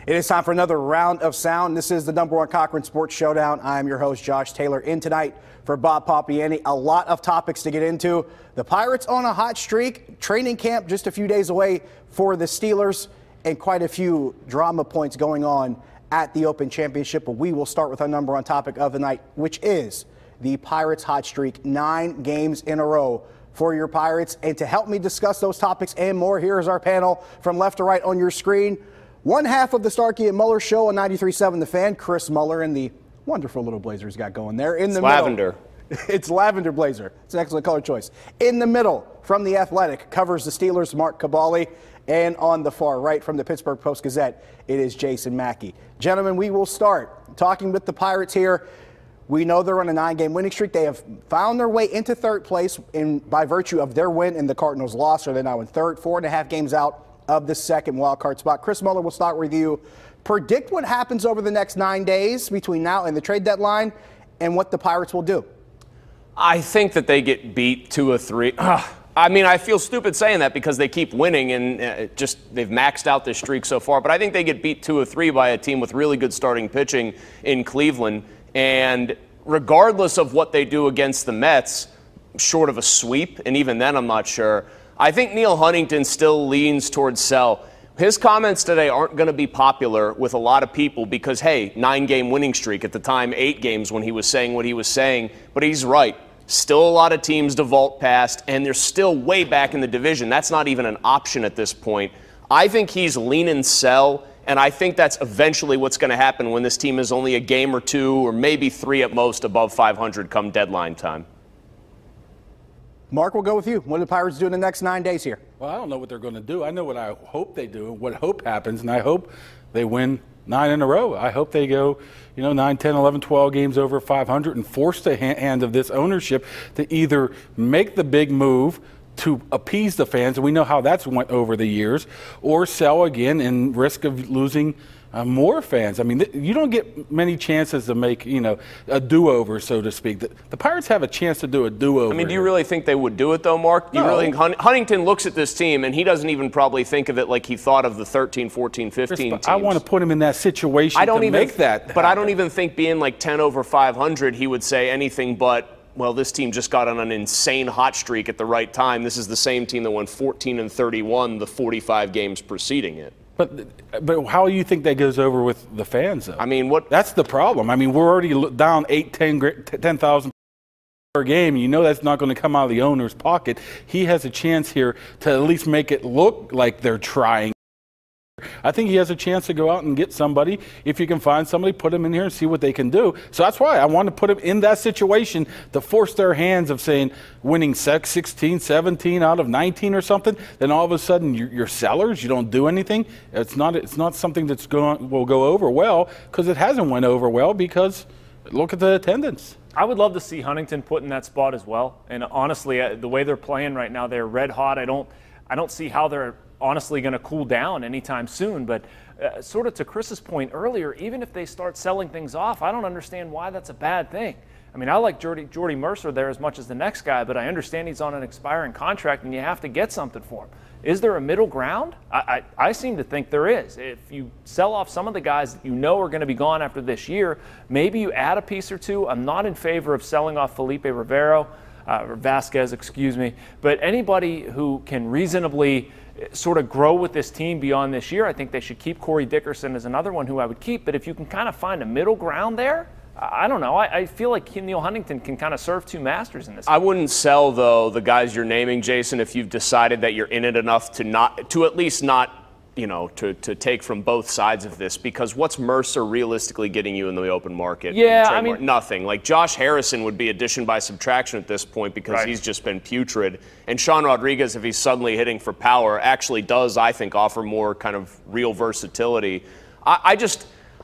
It is time for another round of sound. This is the #1 Cochran Sports Showdown. I'm your host, Josh Taylor. In tonight for Bob Papiani, a lot of topics to get into. The Pirates on a hot streak. Training camp just a few days away for the Steelers, and quite a few drama points going on at the Open Championship. But we will start with our #1 topic of the night, which is the Pirates hot streak. 9 games in a row for your Pirates. And to help me discuss those topics and more, here is our panel from left to right on your screen. One half of the Starkey and Mueller show on 93.7 The Fan, Chris Mueller, and the wonderful little blazer he's got going there. In the middle, lavender. It's lavender blazer. It's an excellent color choice. In the middle, from The Athletic, covers the Steelers, Mark Kaboly. And on the far right, from the Pittsburgh Post-Gazette, it is Jason Mackey. Gentlemen, we will start talking with the Pirates here. We know they're on a 9-game winning streak. They have found their way into third place by virtue of their win and the Cardinals' loss. So they're now in third, 4.5 games out of the second wild card spot. Chris Mueller, we'll start with you. Predict what happens over the next 9 days between now and the trade deadline and what the Pirates will do. I think that they get beat 2 or 3. I mean, I feel stupid saying that because they keep winning and they've maxed out this streak so far. But I think they get beat 2 or 3 by a team with really good starting pitching in Cleveland. And regardless of what they do against the Mets, short of a sweep, and even then I'm not sure, I think Neil Huntington still leans towards sell. His comments today aren't going to be popular with a lot of people because, hey, 9-game winning streak, at the time 8 games when he was saying what he was saying. But he's right. Still a lot of teams to vault past, and they're still way back in the division. That's not even an option at this point. I think he's leaning sell, and I think that's eventually what's going to happen when this team is only a game or 2 or maybe 3 at most above 500 come deadline time. Mark, we'll go with you. What do the Pirates do in the next 9 days here? Well, I don't know what they're going to do. I know what I hope they do, what hope happens, and I hope they win 9 in a row. I hope they go, 9, 10, 11, 12 games over 500 and force the hand of this ownership to either make the big move to appease the fans, and we know how that's went over the years, or sell again and risk of losing more fans. I mean, you don't get many chances to make, a do-over, so to speak. The Pirates have a chance to do a do-over. I mean, do you really think they would do it, though, Mark? Do you really think Huntington looks at this team, and he doesn't even probably think of it like he thought of the 13, 14, 15 teams? I want to put him in that situation make that happen. But I don't even think being like 10 over 500, he would say anything but, well, this team just got on an insane hot streak at the right time. This is the same team that won 14 and 31 the 45 games preceding it. But how do you think that goes over with the fans, though? I mean, that's the problem. I mean, we're already down 10,000 per game. You know that's not going to come out of the owner's pocket. He has a chance here to at least make it look like they're trying. I think he has a chance to go out and get somebody. If you can find somebody, put him in here and see what they can do. So that's why I want to put him in that situation to force their hands of saying winning 16, 17 out of 19 or something. Then all of a sudden you're sellers. You don't do anything. It's not something that's will go over well because it hasn't went over well because look at the attendance. I would love to see Huntington put in that spot as well. And honestly, the way they're playing right now, they're red hot. I don't see how they're honestly going to cool down anytime soon. But sort of to Chris's point earlier, even if they start selling things off, I don't understand why that's a bad thing. I mean, I like Jordy Mercer there as much as the next guy, but I understand he's on an expiring contract and you have to get something for him. Is there a middle ground? I seem to think there is. If you sell off some of the guys that you know are going to be gone after this year, maybe you add a piece or two. I'm not in favor of selling off Felipe Rivero, or Vasquez, excuse me, but anybody who can reasonably sort of grow with this team beyond this year, I think they should keep. Corey Dickerson as another one who I would keep. But if you can kind of find a middle ground there, I don't know. I feel like Neil Huntington can kind of serve 2 masters in this game. I wouldn't sell, though, the guys you're naming, Jason, if you've decided that you're in it enough to at least not, to take from both sides of this, because what's Mercer realistically getting you in the open market? Yeah, I mean, nothing. Like Josh Harrison would be addition by subtraction at this point because he's just been putrid. And Sean Rodriguez, if he's suddenly hitting for power, actually does, I think, offer more kind of real versatility.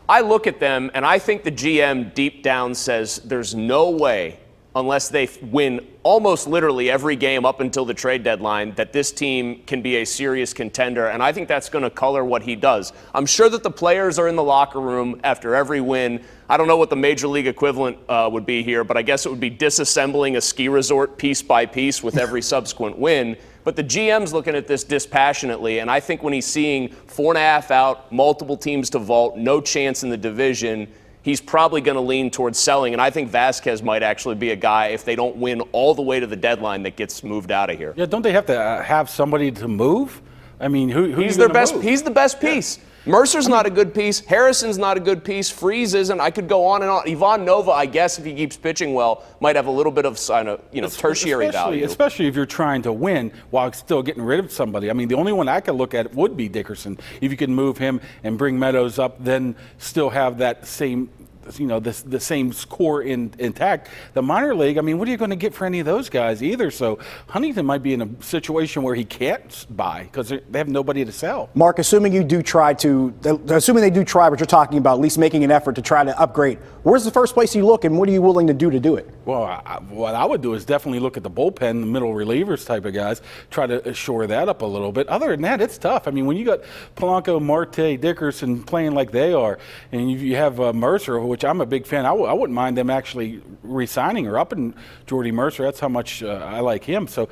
I look at them and I think the GM deep down says there's no way, unless they win almost literally every game up until the trade deadline, that this team can be a serious contender. And I think that's going to color what he does. I'm sure that the players are in the locker room after every win. I don't know what the major league equivalent would be here, but I guess it would be disassembling a ski resort piece by piece with every subsequent win. But the GM's looking at this dispassionately, and I think when he's seeing 4.5 out, multiple teams to vault, no chance in the division, he's probably going to lean towards selling. And I think Vasquez might actually be a guy, if they don't win all the way to the deadline, that gets moved out of here. Yeah, don't they have to have somebody to move? I mean, who he's their best. Move? He's the best piece. Yeah. Mercer's not a good piece. Harrison's not a good piece. Freeze isn't. I could go on and on. Ivan Nova, I guess, if he keeps pitching well, might have a little bit of tertiary value. Especially if you're trying to win while still getting rid of somebody. I mean, the only one I could look at would be Dickerson. If you could move him and bring Meadows up, then still have that same, the same score intact. The minor league, I mean, what are you going to get for any of those guys either? So Huntington might be in a situation where he can't buy because they have nobody to sell. Mark, assuming they do try, what you're talking about, at least making an effort to try to upgrade, where's the first place you look and what are you willing to do it? Well, what I would do is definitely look at the bullpen, the middle relievers type of guys, try to shore that up a little bit. Other than that, it's tough. I mean, when you got Polanco, Marte, Dickerson playing like they are, and you have Mercer, which I'm a big fan. I wouldn't mind them actually re-signing or upping Jordy Mercer. That's how much I like him. So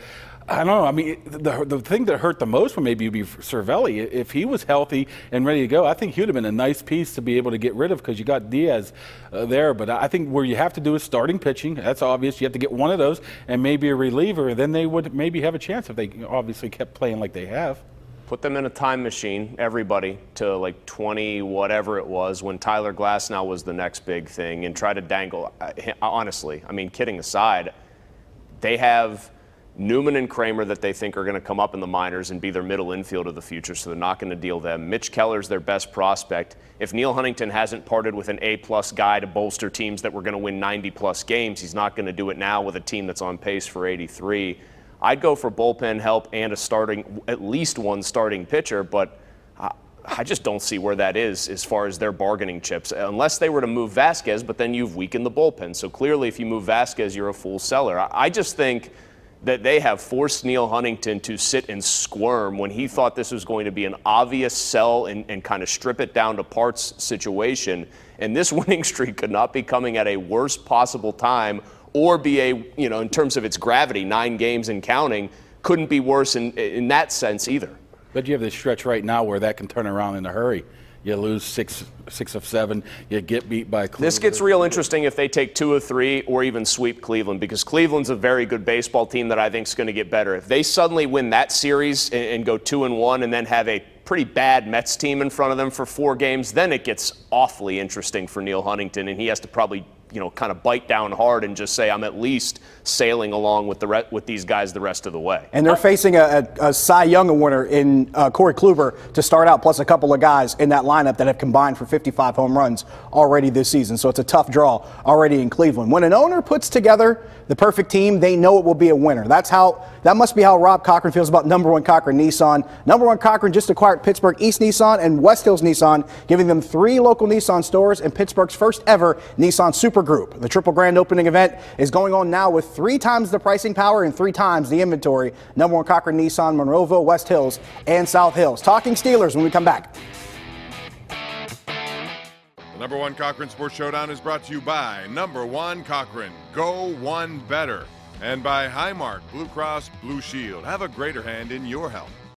I don't know. I mean, the thing that hurt the most would maybe be Cervelli. If he was healthy and ready to go, I think he would have been a nice piece to be able to get rid of because you got Diaz there. But I think where you have to do is starting pitching. That's obvious. You have to get one of those and maybe a reliever. Then they would maybe have a chance if they obviously kept playing like they have. Put them in a time machine, everybody, to like 20, whatever it was, when Tyler Glasnow was the next big thing, and try to dangle. Honestly, I mean, kidding aside, they have Newman and Kramer that they think are going to come up in the minors and be their middle infield of the future, so they're not going to deal them. Mitch Keller's their best prospect. If Neil Huntington hasn't parted with an A-plus guy to bolster teams that were going to win 90-plus games, he's not going to do it now with a team that's on pace for 83. I'd go for bullpen help and at least one starting pitcher, but I just don't see where that is as far as their bargaining chips, unless they were to move Vasquez, but then you've weakened the bullpen. So clearly if you move Vasquez, you're a full seller. I just think that they have forced Neil Huntington to sit and squirm when he thought this was going to be an obvious sell and kind of strip it down to parts situation. And this winning streak could not be coming at a worst possible time, or be in terms of its gravity, 9 games and counting, couldn't be worse in that sense either. But you have this stretch right now where that can turn around in a hurry. You lose 6 of 7, you get beat by Cleveland. This gets real interesting if they take 2 of 3 or even sweep Cleveland, because Cleveland's a very good baseball team that I think is going to get better. If they suddenly win that series and go 2-1 and then have a pretty bad Mets team in front of them for 4 games, then it gets awfully interesting for Neil Huntington, and he has to probably kind of bite down hard and just say, I'm at least sailing along with these guys the rest of the way. And they're facing a Cy Young winner in Corey Kluber to start out, plus a couple of guys in that lineup that have combined for 55 home runs already this season. So it's a tough draw already in Cleveland. When an owner puts together the perfect team, they know it will be a winner. That must be how Rob Cochran feels about number 1 Cochran Nissan. Number 1 Cochran just acquired Pittsburgh East Nissan and West Hills Nissan, giving them 3 local Nissan stores and Pittsburgh's first ever Nissan Super Group. The triple grand opening event is going on now with 3 times the pricing power and 3 times the inventory. Number 1 Cochran Nissan, Monroeville, West Hills, and South Hills. Talking Steelers when we come back. The number 1 Cochran Sports Showdown is brought to you by number 1 Cochran, Go One Better, and by Highmark Blue Cross Blue Shield. Have a greater hand in your health.